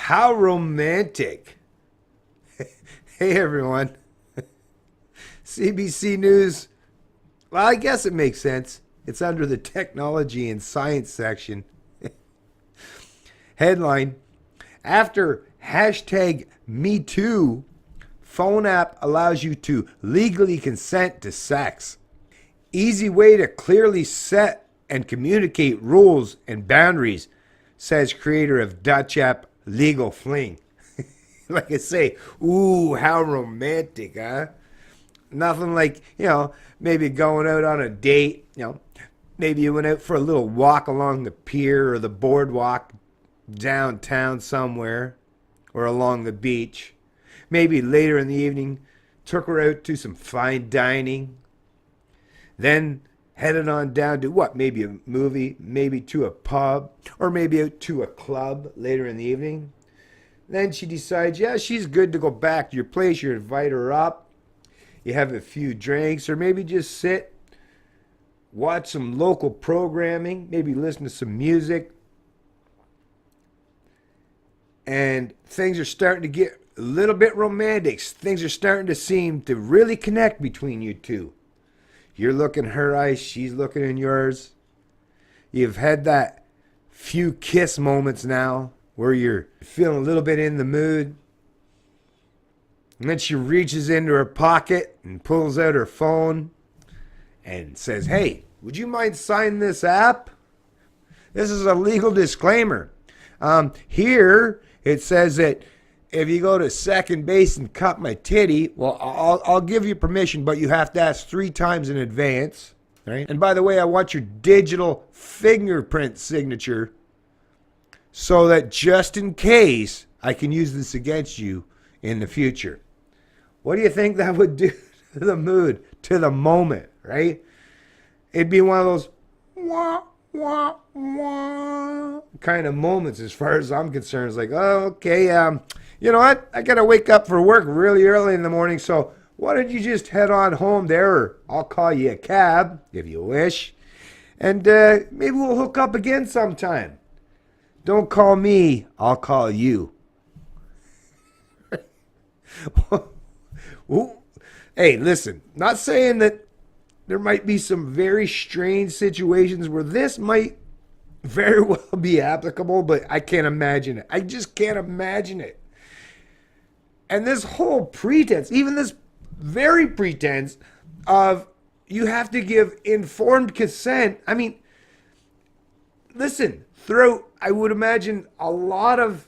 How romantic. Hey everyone. CBC News. Well, I guess it makes sense. It's under the technology and science section. Headline: after hashtag #MeToo, phone app allows you to legally consent to sex. Easy way to clearly set and communicate rules and boundaries, says creator of Dutch app Legal Fling. Like I say, ooh, how romantic, huh? Nothing like, maybe going out on a date, maybe you went out for a little walk along the pier or the boardwalk downtown somewhere or along the beach. Maybe later in the evening, took her out to some fine dining. Then headed on down to what? Maybe a movie, maybe to a pub, or maybe out to a club later in the evening. Then she decides, yeah, she's good to go back to your place. You invite her up. You have a few drinks, or maybe just sit, watch some local programming, maybe listen to some music. And things are starting to get a little bit romantic. Things are starting to seem to really connect between you two. You're looking in her eyes, she's looking in yours. You've had that few kiss moments now where you're feeling a little bit in the mood. And then she reaches into her pocket and pulls out her phone and says, hey, would you mind signing this app? This is a legal disclaimer. Here it says that if you go to second base and cut my titty, well, I'll give you permission, but you have to ask 3 times in advance. Right? And by the way, I want your digital fingerprint signature so that just in case I can use this against you in the future. What do you think that would do to the mood, to the moment, right? It'd be one of those wah, wah, wah kind of moments as far as I'm concerned. It's like, oh, okay, you know what? I got to wake up for work really early in the morning, so why don't you just head on home there, or I'll call you a cab if you wish, and maybe we'll hook up again sometime. Don't call me, I'll call you. Hey, listen, not saying that there might be some very strange situations where this might very well be applicable, but I can't imagine it. I just can't imagine it. And this whole pretense, even this very pretense of you have to give informed consent. I mean, listen, throughout, I would imagine a lot of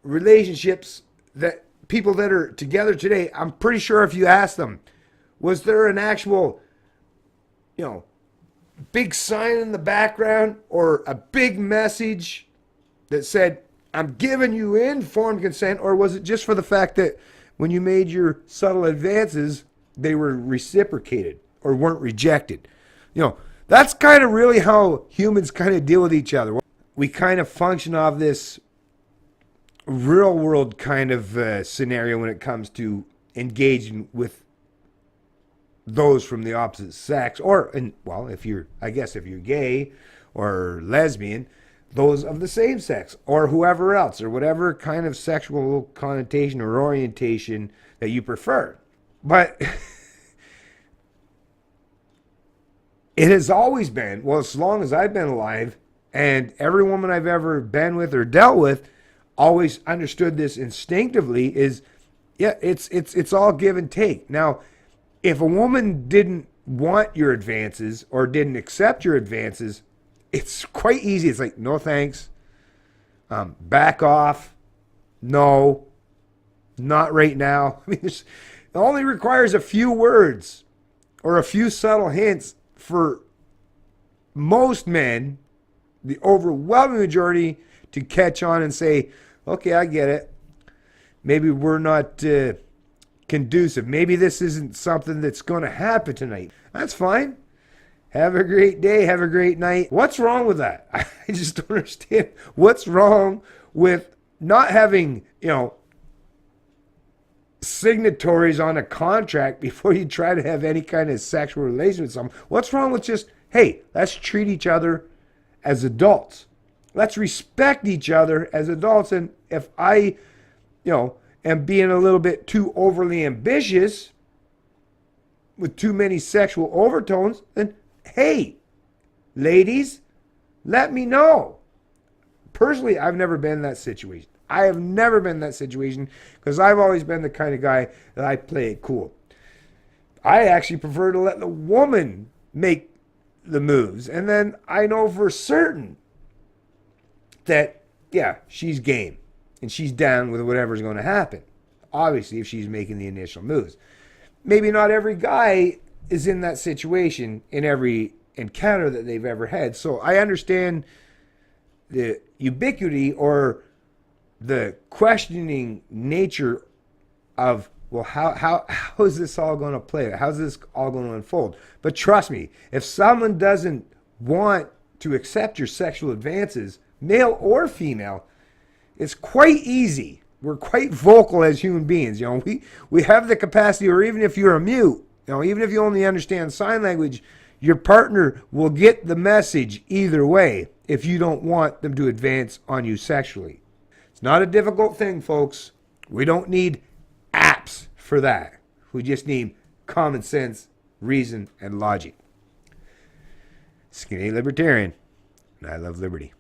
relationships that people that are together today, I'm pretty sure if you ask them, was there an actual, big sign in the background or a big message that said, I'm giving you informed consent, or was it just for the fact that when you made your subtle advances, they were reciprocated or weren't rejected? That's kind of really how humans kind of deal with each other. We kind of function off this real world kind of scenario when it comes to engaging with those from the opposite sex, or, if you're gay or lesbian, those of the same sex, or whoever else, or whatever kind of sexual connotation or orientation that you prefer. But it has always been, well, as long as I've been alive, and every woman I've ever been with or dealt with always understood this instinctively, is, yeah, it's all give and take. Now, if a woman didn't want your advances or didn't accept your advances, it's quite easy. It's like, no thanks. Back off. No, not right now. I mean, it only requires a few words or a few subtle hints for most men, the overwhelming majority, to catch on and say, okay, I get it. Maybe we're not conducive. Maybe this isn't something that's going to happen tonight. That's fine. Have a great day. Have a great night. What's wrong with that? I just don't understand. What's wrong with not having, signatories on a contract before you try to have any kind of sexual relation with someone? What's wrong with just, hey, let's treat each other as adults? Let's respect each other as adults. And if I, am being a little bit too overly ambitious with too many sexual overtones, then hey, ladies, let me know. Personally, I've never been in that situation. I have never been in that situation because I've always been the kind of guy that I play it cool. I actually prefer to let the woman make the moves. And then I know for certain that, yeah, she's game and she's down with whatever's going to happen. Obviously, if she's making the initial moves. Maybe not every guy is in that situation in every encounter that they've ever had. So I understand the ubiquity or the questioning nature of, well, how is this all going to play? How's this all going to unfold? But trust me, if someone doesn't want to accept your sexual advances, male or female, it's quite easy. We're quite vocal as human beings. We have the capacity, or even if you're a mute, even if you only understand sign language, your partner will get the message either way if you don't want them to advance on you sexually. It's not a difficult thing, folks. We don't need apps for that. We just need common sense, reason, and logic. Skinny Libertarian, and I love liberty.